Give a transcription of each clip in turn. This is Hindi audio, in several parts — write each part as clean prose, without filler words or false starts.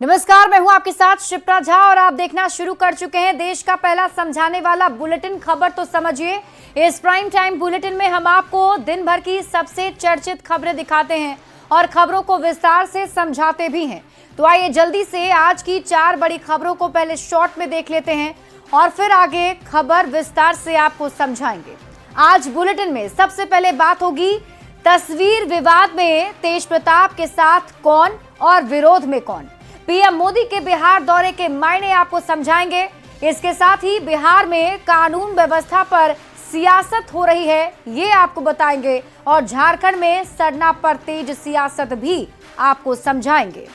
नमस्कार, मैं हूं आपके साथ शिप्रा झा और आप देखना शुरू कर चुके हैं देश का पहला समझाने वाला बुलेटिन। खबर तो समझिए। इस प्राइम टाइम बुलेटिन में हम आपको दिन भर की सबसे चर्चित खबरें दिखाते हैं और खबरों को विस्तार से समझाते भी हैं। तो आइए जल्दी से आज की 4 बड़ी खबरों को पहले शॉर्ट में देख लेते हैं और फिर आगे खबर विस्तार से आपको समझाएंगे। आज बुलेटिन में सबसे पहले बात होगी तस्वीर विवाद में तेज प्रताप के साथ कौन और विरोध में कौन। पीएम मोदी के बिहार दौरे के मायने आपको समझाएंगे। इसके साथ ही बिहार में कानून व्यवस्था पर सियासत हो रही है, ये आपको बताएंगे और झारखंड में सरना पर तेज सियासत भी आपको समझाएंगे।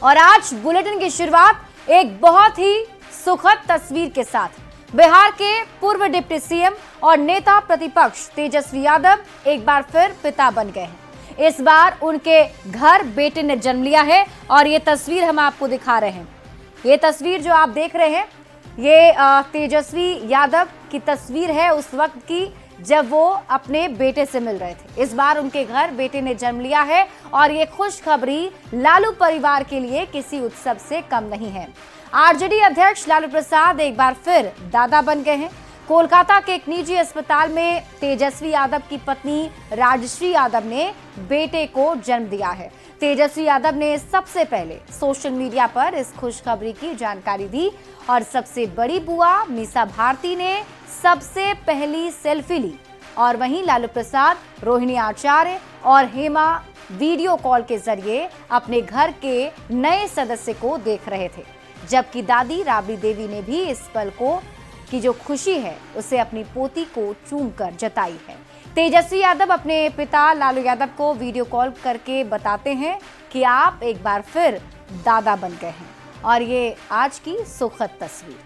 और आज बुलेटिन की शुरुआत एक बहुत ही सुखद तस्वीर के साथ। बिहार के पूर्व डिप्टी सीएम और नेता प्रतिपक्ष तेजस्वी यादव एक बार फिर पिता बन गए हैं। इस बार उनके घर बेटे ने जन्म लिया है और ये तस्वीर हम आपको दिखा रहे हैं। ये तस्वीर जो आप देख रहे हैं ये तेजस्वी यादव की तस्वीर है उस वक्त की जब वो अपने बेटे से मिल रहे थे। इस बार उनके घर बेटे ने जन्म लिया है और ये खुशखबरी लालू परिवार के लिए किसी उत्सव से कम नहीं है। आरजेडी अध्यक्ष लालू प्रसाद एक बार फिर दादा बन गए हैं। कोलकाता के एक निजी अस्पताल में तेजस्वी यादव की पत्नी राजश्री यादव ने बेटे को जन्म दिया है। तेजस्वी यादव ने सबसे पहले सोशल मीडिया पर इस खुशखबरी की जानकारी दी और सबसे बड़ी बुआ मीसा भारती ने सबसे पहली सेल्फी ली। और वहीं लालू प्रसाद, रोहिणी आचार्य और हेमा वीडियो कॉल के जरिए अपने घर के नए सदस्य को देख रहे थे, जबकि दादी राबड़ी देवी ने भी इस पल को की जो खुशी है उसे अपनी पोती को चूमकर जताई है। तेजस्वी यादव अपने पिता लालू यादव को वीडियो कॉल करके बताते हैं कि आप एक बार फिर दादा बन गए हैं और ये आज की सुखद तस्वीर।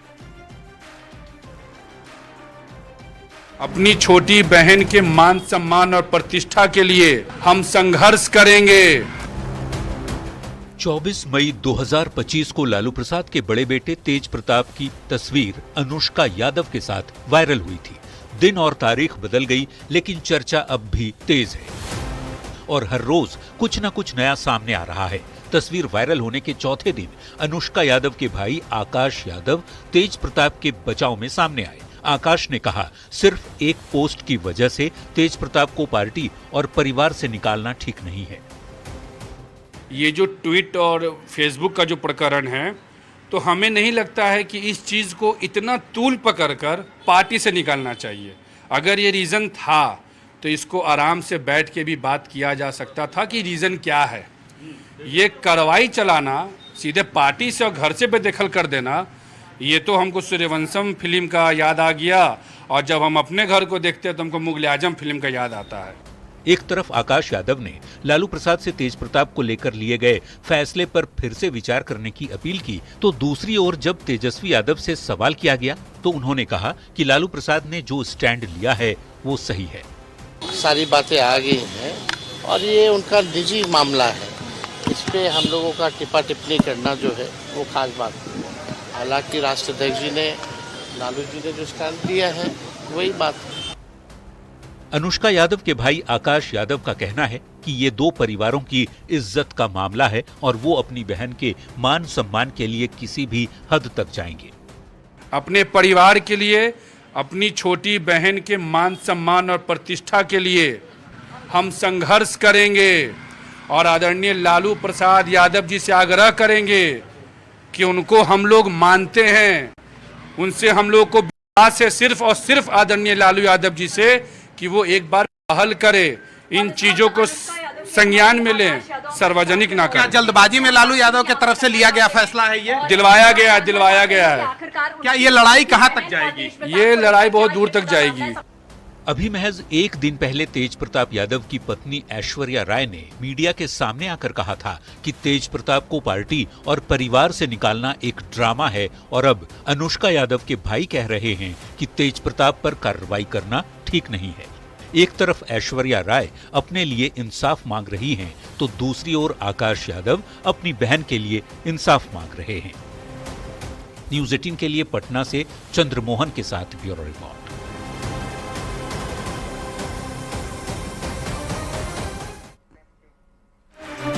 अपनी छोटी बहन के मान सम्मान और प्रतिष्ठा के लिए हम संघर्ष करेंगे। 24 मई 2025 को लालू प्रसाद के बड़े बेटे तेज प्रताप की तस्वीर अनुष्का यादव के साथ वायरल हुई थी। दिन और तारीख बदल गई, लेकिन चर्चा अब भी तेज है और हर रोज कुछ न कुछ नया सामने आ रहा है। तस्वीर वायरल होने के चौथे दिन अनुष्का यादव के भाई आकाश यादव तेज प्रताप के बचाव में सामने आए। आकाश ने कहा, सिर्फ एक पोस्ट की वजह से तेज प्रताप को पार्टी और परिवार से निकालना ठीक नहीं है। ये जो ट्वीट और फेसबुक का जो प्रकरण है, तो हमें नहीं लगता है कि इस चीज़ को इतना तूल पकड़कर पार्टी से निकालना चाहिए। अगर ये रीज़न था तो इसको आराम से बैठ के भी बात किया जा सकता था कि रीज़न क्या है। ये कार्रवाई चलाना सीधे पार्टी से और घर से बेदखल कर देना, ये तो हमको सूर्यवंशम फिल्म का याद आ गया और जब हम अपने घर को देखते हैं तो हमको मुगल आजम फिल्म का याद आता है। एक तरफ आकाश यादव ने लालू प्रसाद से तेज प्रताप को लेकर लिए गए फैसले पर फिर से विचार करने की अपील की, तो दूसरी ओर जब तेजस्वी यादव से सवाल किया गया तो उन्होंने कहा कि लालू प्रसाद ने जो स्टैंड लिया है वो सही है। सारी बातें आ गई हैं और ये उनका निजी मामला है, इस पे हम लोगों का टिप्पा टिप्पणी करना जो है वो खास बात नहीं है। हालांकि राष्ट्राध्यक्ष जी ने, लालू जी ने जो स्टैंड लिया है वही बात है। अनुष्का यादव के भाई आकाश यादव का कहना है कि ये दो परिवारों की इज्जत का मामला है और वो अपनी बहन के मान सम्मान के लिए किसी भी हद तक जाएंगे। अपने परिवार के लिए, अपनी छोटी बहन के मान सम्मान और प्रतिष्ठा के लिए हम संघर्ष करेंगे और आदरणीय लालू प्रसाद यादव जी से आग्रह करेंगे कि उनको हम लोग मानते हैं, उनसे हम लोग को विश्वास है सिर्फ और सिर्फ आदरणीय लालू यादव जी से कि वो एक बार पहल करे, इन चीजों को संज्ञान में लें, सार्वजनिक ना करें। क्या जल्दबाजी में लालू यादव की तरफ से लिया गया फैसला है? ये दिलवाया गया है। क्या ये लड़ाई कहां तक जाएगी? ये लड़ाई बहुत दूर तक जाएगी। अभी महज एक दिन पहले तेज प्रताप यादव की पत्नी ऐश्वर्या राय ने मीडिया के सामने आकर कहा था कि तेज प्रताप को पार्टी और परिवार से निकालना एक ड्रामा है और अब अनुष्का यादव के भाई कह रहे हैं कि तेज प्रताप पर कार्रवाई करना ठीक नहीं है। एक तरफ ऐश्वर्या राय अपने लिए इंसाफ मांग रही हैं, तो दूसरी ओर आकाश यादव अपनी बहन के लिए इंसाफ मांग रहे हैं। न्यूज़ 18 के लिए पटना से चंद्रमोहन के साथ ब्यूरो रिपोर्ट।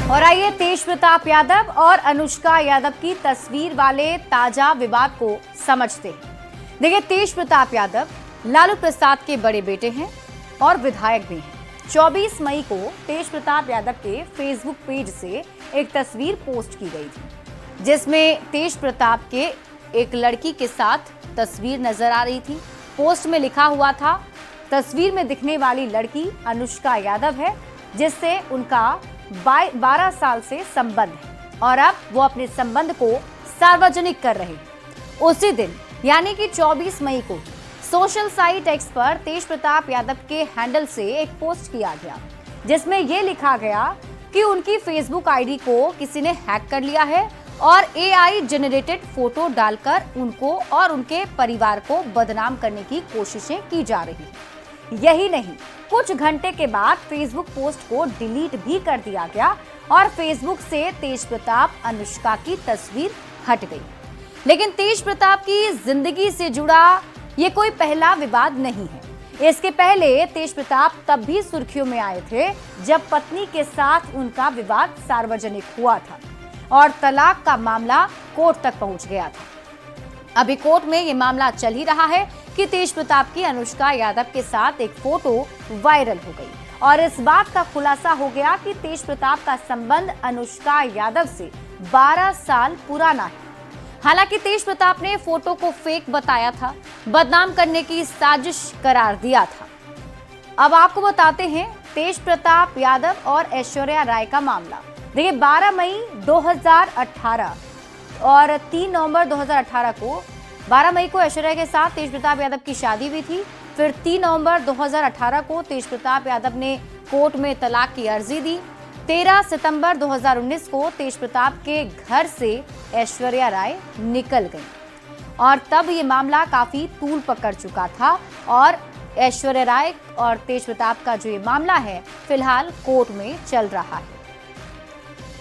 और आइए तेज प्रताप यादव और अनुष्का यादव की तस्वीर वाले ताजा विवाद को समझते हैं। देखिए, तेज प्रताप यादव लालू प्रसाद के बड़े बेटे हैं और विधायक भी हैं। 24 मई को तेज प्रताप यादव के फेसबुक पेज से एक तस्वीर पोस्ट की गई थी, जिसमें तेज प्रताप के एक लड़की के साथ तस्वीर नजर आ रही थी। पोस्ट में लिखा हुआ था, तस्वीर में दिखने वाली लड़की अनुष्का यादव है, जिससे उनका 12 साल से संबंध है और अब वो अपने संबंध को सार्वजनिक कर रहे हैं। उसी दिन यानी कि 24 मई को सोशल साइट एक्स पर तेज प्रताप यादव के हैंडल से एक पोस्ट किया गया, जिसमें यह लिखा गया कि उनकी फेसबुक आईडी को किसी ने हैक कर लिया है और एआई जनरेटेड फोटो डालकर उनको और उनके परिवार को बदनाम करने की कोशिशें की जा रही है। यही नहीं, कुछ घंटे के बाद फेसबुक पोस्ट को डिलीट भी कर दिया गया और फेसबुक से तेज प्रताप अनुष्का की तस्वीर हट गई। लेकिन तेज प्रताप की जिंदगी से जुड़ा ये कोई पहला विवाद नहीं है। इसके पहले तेज प्रताप तब भी सुर्खियों में आए थे जब पत्नी के साथ उनका विवाद सार्वजनिक हुआ था और तलाक का मामला कोर्ट तक पहुंच गया था। अभी कोर्ट में ये मामला चल ही रहा है कि तेज प्रताप की अनुष्का यादव के साथ एक फोटो वायरल हो गई और इस बात का खुलासा हो गया कि तेज प्रताप का संबंध अनुष्का यादव से 12 साल पुराना है। हालांकि तेज प्रताप ने फोटो को फेक बताया था, बदनाम करने की साजिश करार दिया था। अब आपको बताते हैं तेज प्रताप यादव और ऐश्वर्या राय का मामला। देखिए, 12 मई 2018 और 3 नवंबर 2018 को 12 मई को ऐश्वर्या के साथ तेज प्रताप यादव की शादी हुई थी। फिर 3 नवंबर 2018 को तेज प्रताप यादव ने कोर्ट में तलाक की अर्जी दी। 13 सितंबर 2019 को तेज प्रताप के घर से ऐश्वर्या राय निकल गई और तब ये मामला काफी तूल पकड़ चुका था और ऐश्वर्या राय और तेज प्रताप का जो ये मामला है फिलहाल कोर्ट में चल रहा है।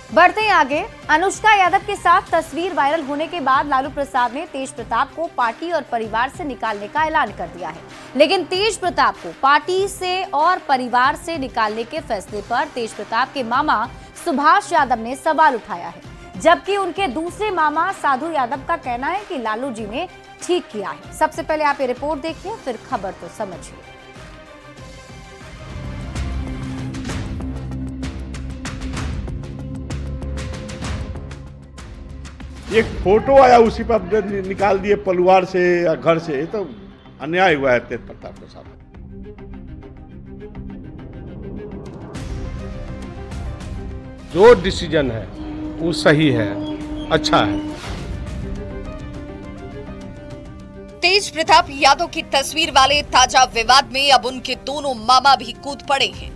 बढ़ते हैं आगे। अनुष्का यादव के साथ तस्वीर वायरल होने के बाद लालू प्रसाद ने तेज प्रताप को पार्टी और परिवार से निकालने का ऐलान कर दिया है। लेकिन तेज प्रताप को पार्टी से और परिवार से निकालने के फैसले पर तेज प्रताप के मामा सुभाष यादव ने सवाल उठाया है, जबकि उनके दूसरे मामा साधु यादव का कहना है कि लालू जी ने ठीक किया है। सबसे पहले आप ये रिपोर्ट देखिए, फिर खबर तो समझिए। एक फोटो आया, उसी पर निकाल दिए परिवार से या घर से, तो अन्याय हुआ है तेज प्रताप के साथ। जो डिसीजन है वो सही है, अच्छा है। तेज प्रताप यादव की तस्वीर वाले ताजा विवाद में अब उनके दोनों मामा भी कूद पड़े हैं।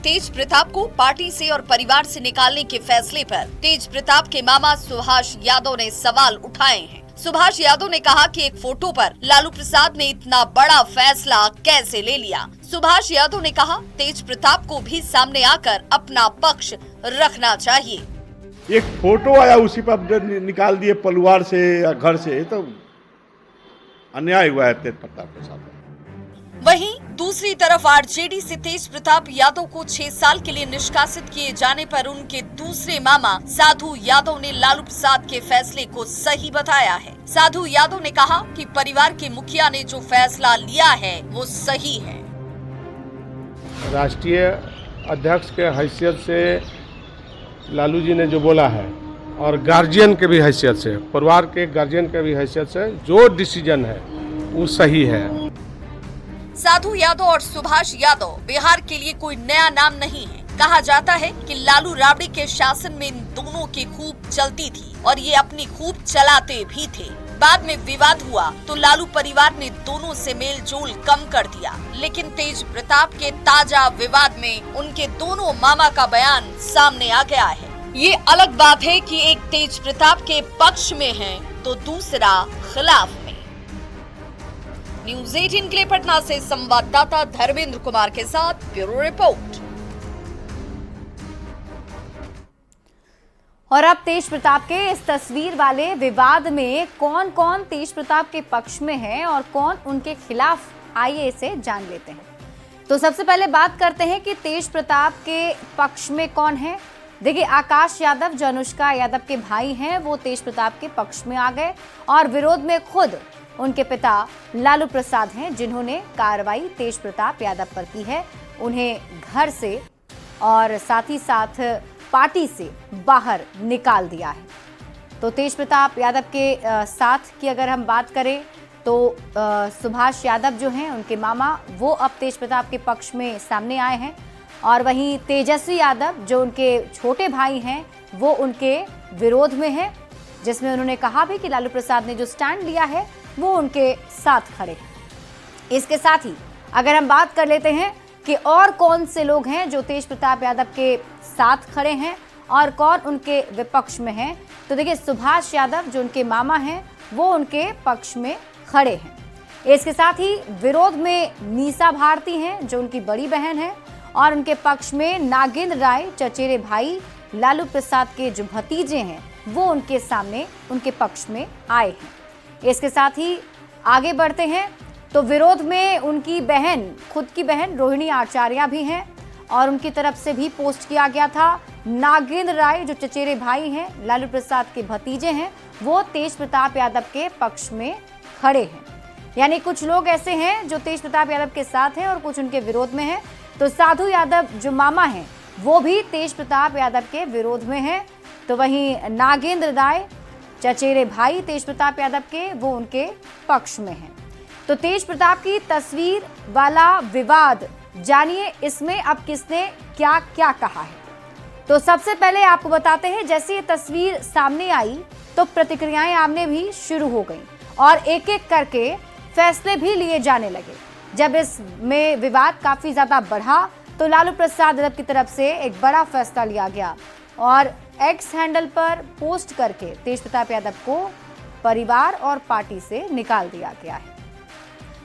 तेज प्रताप को पार्टी से और परिवार से निकालने के फैसले पर तेज प्रताप के मामा सुभाष यादव ने सवाल उठाए हैं। सुभाष यादव ने कहा कि एक फोटो पर लालू प्रसाद ने इतना बड़ा फैसला कैसे ले लिया। सुभाष यादव ने कहा, तेज प्रताप को भी सामने आकर अपना पक्ष रखना चाहिए। एक फोटो आया, उसी पर निकाल दिए परिवार से या घर से, तो अन्याय हुआ है तेज प्रताप के साथ। वहीं दूसरी तरफ आरजेडी से तेज प्रताप यादव को 6 साल के लिए निष्कासित किए जाने पर उनके दूसरे मामा साधु यादव ने लालू प्रसाद के फैसले को सही बताया है। साधु यादव ने कहा कि परिवार के मुखिया ने जो फैसला लिया है वो सही है। राष्ट्रीय अध्यक्ष के हैसियत से लालू जी ने जो बोला है और गार्जियन के भी हैसियत से, परिवार के गार्जियन के भी हैसियत से जो डिसीजन है वो सही है। साधु यादव और सुभाष यादव बिहार के लिए कोई नया नाम नहीं है। कहा जाता है कि लालू राबड़ी के शासन में इन दोनों की खूब चलती थी और ये अपनी खूब चलाते भी थे। बाद में विवाद हुआ तो लालू परिवार ने दोनों से मेल जोल कम कर दिया। लेकिन तेज प्रताप के ताजा विवाद में उनके दोनों मामा का बयान सामने आ गया है। ये अलग बात है कि एक तेज प्रताप के पक्ष में है तो दूसरा खिलाफ में। न्यूज़ 18 के लिए पटना से संवाददाता धर्मेंद्र कुमार के साथ ब्यूरो रिपोर्ट। और अब तेज प्रताप के इस तस्वीर वाले विवाद में कौन कौन तेज प्रताप के पक्ष में है और कौन उनके खिलाफ, आइए इसे जान लेते हैं। तो सबसे पहले बात करते हैं कि तेज प्रताप के पक्ष में कौन है। देखिए, आकाश यादव जो अनुष्का यादव के भाई हैं, वो तेज प्रताप के पक्ष में आ गए और विरोध में खुद उनके पिता लालू प्रसाद हैं, जिन्होंने कार्रवाई तेज प्रताप यादव पर की है। उन्हें घर से और साथ ही साथ पार्टी से बाहर निकाल दिया है। तो तेज प्रताप यादव के साथ की अगर हम बात करें तो सुभाष यादव जो हैं, उनके मामा, वो अब तेज प्रताप के पक्ष में सामने आए हैं और वहीं तेजस्वी यादव जो उनके छोटे भाई हैं, वो उनके विरोध में हैं, जिसमें उन्होंने कहा भी कि लालू प्रसाद ने जो स्टैंड लिया है वो उनके साथ खड़े हैं। इसके साथ ही अगर हम बात कर लेते हैं कि और कौन से लोग हैं जो तेज प्रताप यादव के साथ खड़े हैं और कौन उनके विपक्ष में हैं, तो देखिए, सुभाष यादव जो उनके मामा हैं, वो उनके पक्ष में खड़े हैं। इसके साथ ही विरोध में मीसा भारती हैं, जो उनकी बड़ी बहन है, और उनके पक्ष में नागेंद्र राय, चचेरे भाई लालू प्रसाद के जो भतीजे हैं, वो उनके सामने उनके पक्ष में आए हैं। इसके साथ ही आगे बढ़ते हैं तो विरोध में उनकी बहन, खुद की बहन रोहिणी आचार्य भी हैं और उनकी तरफ से भी पोस्ट किया गया था। नागेंद्र राय जो चचेरे भाई हैं, लालू प्रसाद के भतीजे हैं, वो तेज प्रताप यादव के पक्ष में खड़े हैं। यानी कुछ लोग ऐसे हैं जो तेज प्रताप यादव के साथ हैं और कुछ उनके विरोध में हैं। तो साधु यादव जो मामा हैं, वो भी तेज प्रताप यादव के विरोध में हैं। तो वहीं नागेंद्र राय, चचेरे भाई तेज प्रताप यादव के, वो उनके पक्ष में हैं। तो तेज प्रताप की तस्वीर वाला विवाद, जानिए इसमें अब किसने क्या क्या कहा है। तो सबसे पहले आपको बताते हैं, जैसे ये तस्वीर सामने आई तो प्रतिक्रियाएं आमने भी शुरू हो गई और एक एक करके फैसले भी लिए जाने लगे। जब इसमें विवाद काफी ज्यादा बढ़ा तो लालू प्रसाद यादव की तरफ से एक बड़ा फैसला लिया गया और एक्स हैंडल पर पोस्ट करके तेज प्रताप यादव को परिवार और पार्टी से निकाल दिया गया है।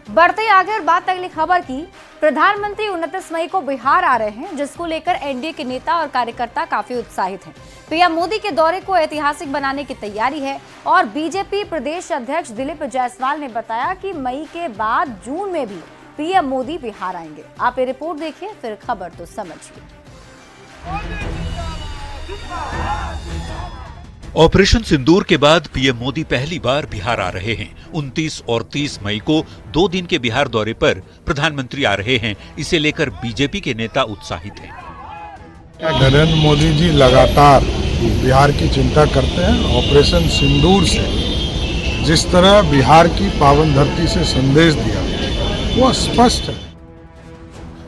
बढ़ते आगे और बात अगली खबर की। प्रधानमंत्री 29 मई को बिहार आ रहे हैं, जिसको लेकर एनडीए के नेता और कार्यकर्ता काफी उत्साहित हैं। पीएम मोदी के दौरे को ऐतिहासिक बनाने की तैयारी है और बीजेपी प्रदेश अध्यक्ष दिलीप जायसवाल ने बताया कि मई के बाद जून में भी पीएम मोदी बिहार आएंगे। आप ये रिपोर्ट देखिए, फिर खबर तो समझिए। ऑपरेशन सिंदूर के बाद पीएम मोदी पहली बार बिहार आ रहे हैं। 29 और 30 मई को 2 दिन के बिहार दौरे पर प्रधानमंत्री आ रहे हैं। इसे लेकर बीजेपी के नेता उत्साहित हैं। नरेंद्र मोदी जी लगातार बिहार की चिंता करते हैं। ऑपरेशन सिंदूर से जिस तरह बिहार की पावन धरती से संदेश दिया, वो स्पष्ट है।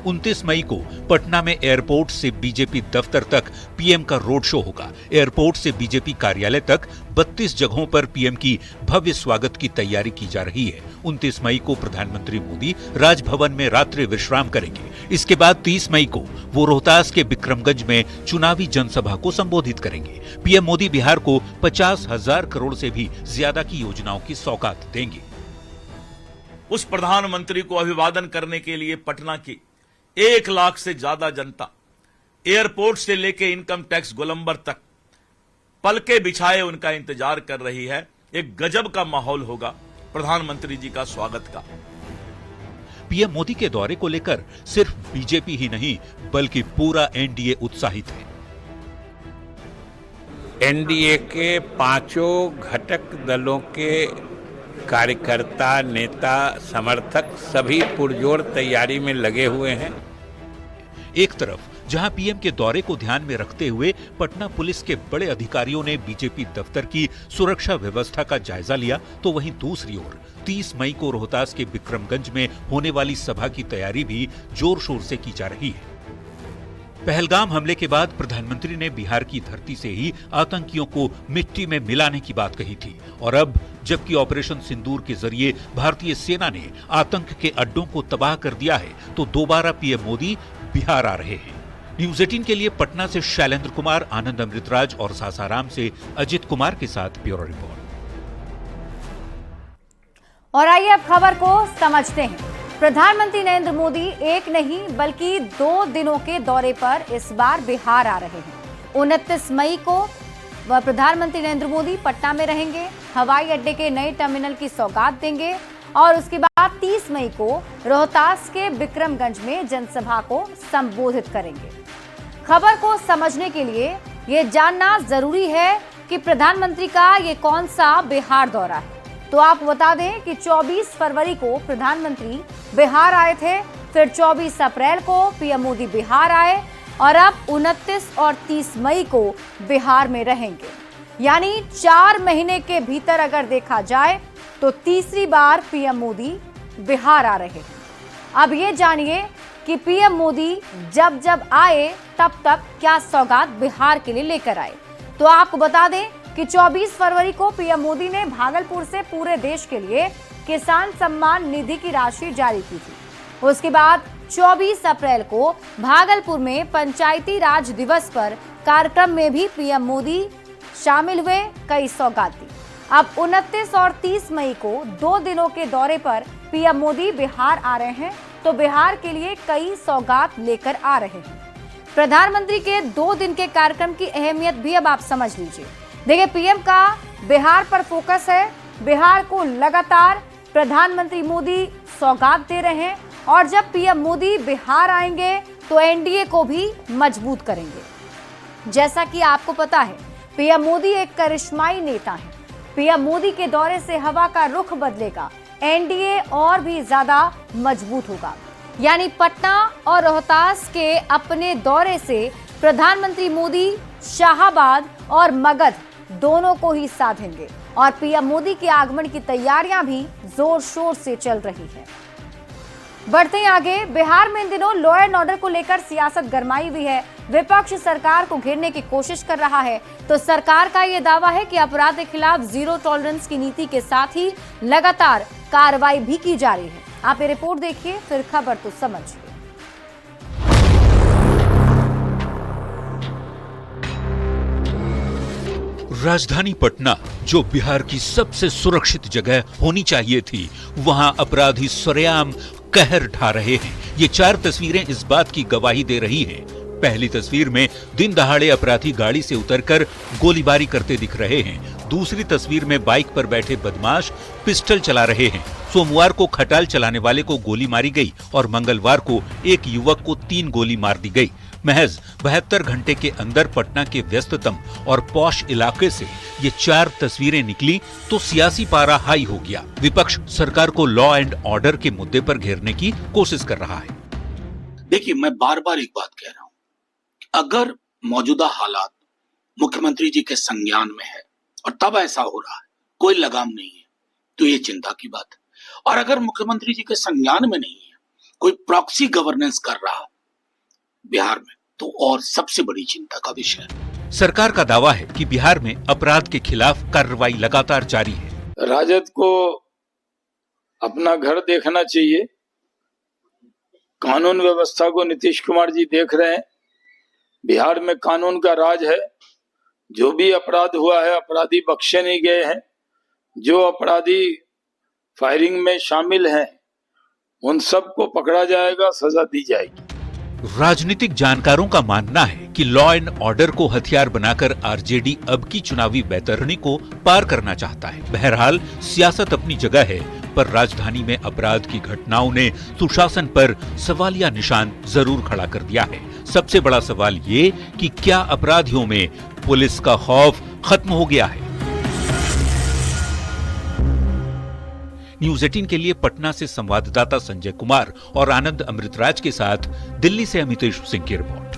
29 मई को पटना में एयरपोर्ट से बीजेपी दफ्तर तक पीएम का रोड शो होगा। एयरपोर्ट से बीजेपी कार्यालय तक 32 जगहों पर पीएम की भव्य स्वागत की तैयारी की जा रही है। 29 मई को प्रधानमंत्री मोदी राजभवन में रात्रि विश्राम करेंगे। इसके बाद 30 मई को वो रोहतास के बिक्रमगंज में चुनावी जनसभा को संबोधित करेंगे। पीएम मोदी बिहार को 50,000 करोड़ से भी ज्यादा की योजनाओं की सौगात देंगे। उस प्रधानमंत्री को अभिवादन करने के लिए पटना की 1 लाख से ज्यादा जनता एयरपोर्ट से लेकर इनकम टैक्स गोलंबर तक पलके बिछाए उनका इंतजार कर रही है। एक गजब का माहौल होगा प्रधानमंत्री जी का स्वागत का। पीएम मोदी के दौरे को लेकर सिर्फ बीजेपी ही नहीं बल्कि पूरा एनडीए उत्साहित है। एनडीए के 5 घटक दलों के कार्यकर्ता, नेता, समर्थक सभी पुरजोर तैयारी में लगे हुए हैं। एक तरफ जहां पीएम के दौरे को ध्यान में रखते हुए पटना पुलिस के बड़े अधिकारियों ने बीजेपी दफ्तर की सुरक्षा व्यवस्था का जायजा लिया, तो वहीं दूसरी ओर 30 मई को रोहतास के बिक्रमगंज में होने वाली सभा की तैयारी भी जोर शोर से की जा रही है। पहलगाम हमले के बाद प्रधानमंत्री ने बिहार की धरती से ही आतंकियों को मिट्टी में मिलाने की बात कही थी और अब जबकि ऑपरेशन सिंदूर के जरिए भारतीय सेना ने आतंक के अड्डों को तबाह कर दिया है, तो दोबारा पीएम मोदी बिहार आ रहे हैं। न्यूज 18 के लिए पटना से शैलेंद्र कुमार, आनंद अमृतराज और सासाराम से अजित कुमार के साथ ब्यूरो रिपोर्ट। और आइए अब खबर को समझते हैं। प्रधानमंत्री नरेंद्र मोदी एक नहीं बल्कि 2 दिनों के दौरे पर इस बार बिहार आ रहे हैं। 29 मई को वह प्रधानमंत्री नरेंद्र मोदी पटना में रहेंगे, हवाई अड्डे के नए टर्मिनल की सौगात देंगे और उसके बाद 30 मई को रोहतास के बिक्रमगंज में जनसभा को संबोधित करेंगे। खबर को समझने के लिए ये जानना जरूरी है कि प्रधानमंत्री का ये कौन सा बिहार दौरा है। तो आपको बता दें कि 24 फरवरी को प्रधानमंत्री बिहार आए थे, फिर 24 अप्रैल को पीएम मोदी बिहार आए और अब 29 और 30 मई को बिहार में रहेंगे। यानी 4 महीने के भीतर अगर देखा जाए तो तीसरी बार पीएम मोदी बिहार आ रहे हैं। अब ये जानिए कि पीएम मोदी जब जब आए तब तक क्या सौगात बिहार के लिए लेकर आए। तो आपको बता दें कि 24 फरवरी को पीएम मोदी ने भागलपुर से पूरे देश के लिए किसान सम्मान निधि की राशि जारी की थी। उसके बाद 24 अप्रैल को भागलपुर में पंचायती राज दिवस पर कार्यक्रम में भी पीएम मोदी शामिल हुए, कई सौगात दी। अब 29 और 30 मई को 2 दिनों के दौरे पर पीएम मोदी बिहार आ रहे हैं, तो बिहार के लिए कई सौगात लेकर आ रहे हैं। प्रधानमंत्री के 2 दिन के कार्यक्रम की अहमियत भी अब आप समझ लीजिए। देखिए, पीएम का बिहार पर फोकस है। बिहार को लगातार प्रधानमंत्री मोदी सौगात दे रहे हैं और जब पीएम मोदी बिहार आएंगे तो एनडीए को भी मजबूत करेंगे। जैसा कि आपको पता है, पीएम मोदी एक करिश्माई नेता हैं। पीएम मोदी के दौरे से हवा का रुख बदलेगा, एनडीए और भी ज्यादा मजबूत होगा। यानी पटना और रोहतास के अपने दौरे से प्रधानमंत्री मोदी शाहाबाद और मगध दोनों को ही साधेंगे और पीएम मोदी के आगमन की तैयारियां भी जोर शोर से चल रही है। बढ़ते हैं आगे। बिहार में इन दिनों लॉ एंड ऑर्डर को लेकर सियासत गरमाई हुई है। विपक्ष सरकार को घेरने की कोशिश कर रहा है। तो सरकार का यह दावा है कि अपराध के खिलाफ जीरो टॉलरेंस की नीति के साथ ही लगातार कार्रवाई भी की जा रही है। आप ये रिपोर्ट देखिए, फिर खबर तो समझिए। राजधानी पटना, जो बिहार की सबसे सुरक्षित जगह होनी चाहिए थी, वहां अपराधी सरेआम कहर ढा रहे हैं। ये 4 तस्वीरें इस बात की गवाही दे रही हैं। पहली तस्वीर में दिन दहाड़े अपराधी गाड़ी से उतरकर गोलीबारी करते दिख रहे हैं। दूसरी तस्वीर में बाइक पर बैठे बदमाश पिस्टल चला रहे हैं। सोमवार को खटाल चलाने वाले को गोली मारी गई और मंगलवार को एक युवक को 3 गोली मार दी गई। महज 72 घंटे के अंदर पटना के व्यस्ततम और पॉश इलाके से ये 4 तस्वीरें निकली तो सियासी पारा हाई हो गया। विपक्ष सरकार को लॉ एंड ऑर्डर के मुद्दे पर घेरने की कोशिश कर रहा है। देखिए, मैं बार बार एक बात कह रहा हूं, अगर मौजूदा हालात मुख्यमंत्री जी के संज्ञान में है और तब ऐसा हो रहा है, कोई लगाम नहीं है, तो ये चिंता की बात है। और अगर मुख्यमंत्री जी के संज्ञान में नहीं है, कोई प्रॉक्सी गवर्नेंस कर रहा है बिहार में, तो और सबसे बड़ी चिंता का विषय है। सरकार का दावा है कि बिहार में अपराध के खिलाफ कार्रवाई लगातार जारी है। राजद को अपना घर देखना चाहिए। कानून व्यवस्था को नीतीश कुमार जी देख रहे हैं। बिहार में कानून का राज है। जो भी अपराध हुआ है, अपराधी बख्शे नहीं गए हैं। जो अपराधी फायरिंग में शामिल हैं, उन सबको पकड़ा जाएगा, सजा दी जाएगी। राजनीतिक जानकारों का मानना है कि लॉ एंड ऑर्डर को हथियार बनाकर आरजेडी अब की चुनावी बैतरणी को पार करना चाहता है। बहरहाल सियासत अपनी जगह है, पर राजधानी में अपराध की घटनाओं ने सुशासन पर सवालिया निशान जरूर खड़ा कर दिया है। सबसे बड़ा सवाल ये कि क्या अपराधियों में पुलिस का खौफ खत्म हो गया है। न्यूज़ 18 के लिए पटना से संवाददाता संजय कुमार और आनंद अमृतराज के साथ दिल्ली से अमितेश सिंह की रिपोर्ट।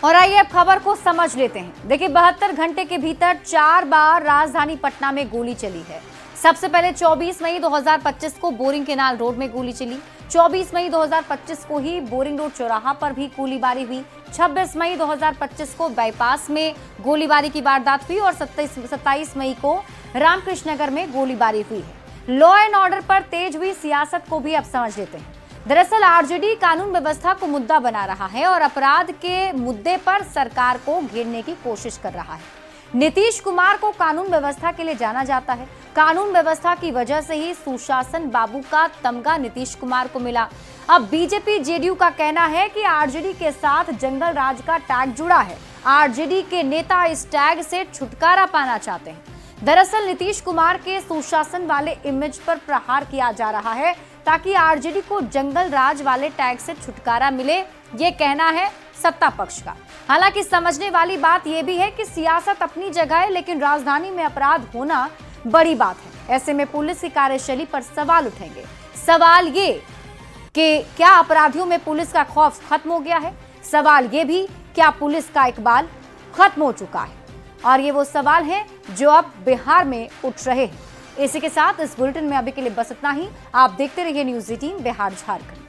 और आइए अब खबर को समझ लेते हैं। देखिए, 72 घंटे के भीतर 4 बार राजधानी पटना में गोली चली है। सबसे पहले 24 मई 2025 को बोरिंग केनाल रोड में गोली चली। 24 मई 2025 को ही बोरिंग रोड चौराहा पर भी गोलीबारी हुई। 26 मई 2025 को बाईपास में गोलीबारी की वारदात हुई और 27 मई को रामकृष्ण नगर में गोलीबारी हुई है। लॉ एंड ऑर्डर पर तेज हुई सियासत को भी अब समझ लेते हैं। दरअसल आरजेडी कानून व्यवस्था को मुद्दा बना रहा है और अपराध के मुद्दे पर सरकार को घेरने की कोशिश कर रहा है। नीतीश कुमार को कानून व्यवस्था के लिए जाना जाता है। कानून व्यवस्था की वजह से ही सुशासन बाबू का तमगा नीतीश कुमार को मिला। अब बीजेपी जेडीयू का कहना है कि आरजेडी के साथ जंगल राज का टैग जुड़ा है। आरजेडी के नेता इस टैग से छुटकारा पाना चाहते हैं। दरअसल नीतीश कुमार के सुशासन वाले इमेज पर प्रहार किया जा रहा है। ताकि आरजेडी को जंगल राज वाले टैक्स से छुटकारा मिले, ये कहना है सत्ता पक्ष का। हालांकि समझने वाली बात यह भी है कि सियासत अपनी जगह है, लेकिन राजधानी में अपराध होना बड़ी बात है। ऐसे में पुलिस की कार्यशैली पर सवाल उठेंगे। सवाल ये कि क्या अपराधियों में पुलिस का खौफ खत्म हो गया है? सवाल ये भी क्या पुलिस का इकबाल खत्म हो चुका है? और ये वो सवाल हैं जो अब बिहार में उठ रहे हैं। इसी के साथ इस बुलेटिन में अभी के लिए बस इतना ही। आप देखते रहिए न्यूज़ 18 बिहार झारखंड।